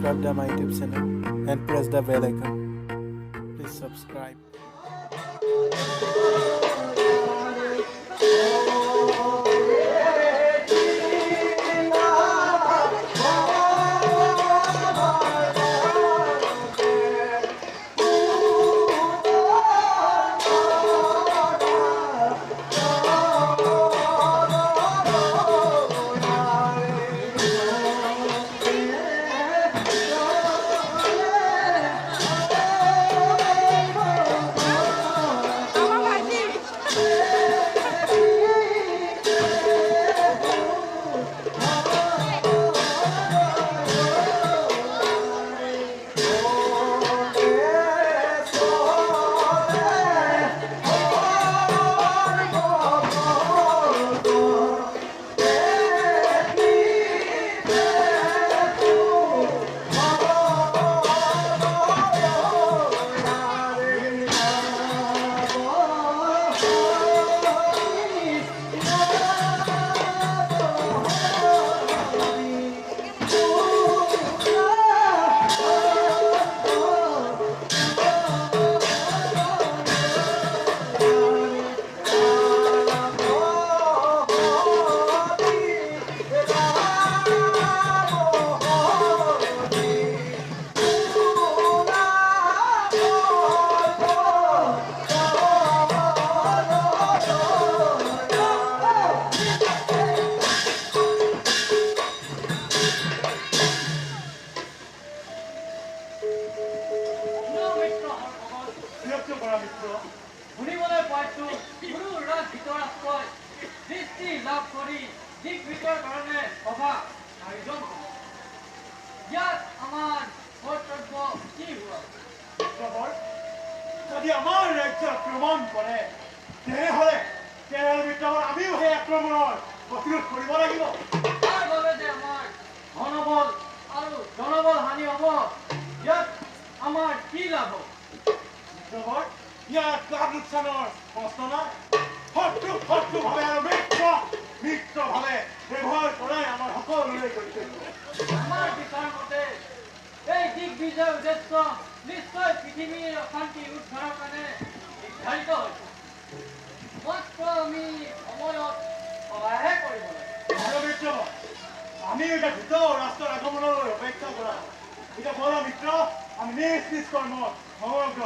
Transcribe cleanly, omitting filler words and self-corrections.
subscribe to my YouTube channel and press the bell icon. Please subscribe. শুনিবলৈ পাইছো গুৰু ৰাজ ভিতৰাতকৈ দৃষ্টি লাভ কৰি দিক ভিতৰ কাৰণে সভা আয়োজন ইয়াত আমাৰ কৰ্তব্য কি হোৱা যদি আমাৰ ৰাজ্য আক্ৰমণ কৰে তেনেহ'লে কেৰল ভিতৰত আমিও সেই আক্ৰমণৰ প্ৰতিৰোধ কৰিব লাগিব তাৰ বাবে যে আমাৰ ধনবল আৰু জনবল হানি হ'ব ইয়াত আমাৰ কি লাভ হ'ব ইয়াত লাভ লোকচানৰ প্ৰশ্ন নাই শত্ৰুভাৱে আৰু মিত্ৰভাৱে ব্যৱহাৰ কৰাই আমাৰ সকলোৰে কৰ্তব্য আমাৰ বিচাৰ মতে এই দিগ্বিজয় উদ্দেশ্য নিশ্চয় পৃথিৱীৰ অশান্তি উদ্ধাৰৰ কাৰণে নিৰ্ধাৰিত হৈছে মাত্ৰ আমি সময়ত সহায়হে কৰিব লাগে আমি এতিয়া ভিতৰ ৰাষ্ট্ৰৰ আগমনলৈ অপেক্ষা কৰা এতিয়া বল মিত্ৰ আমি নিজ কৰ্মত সমগ্ৰ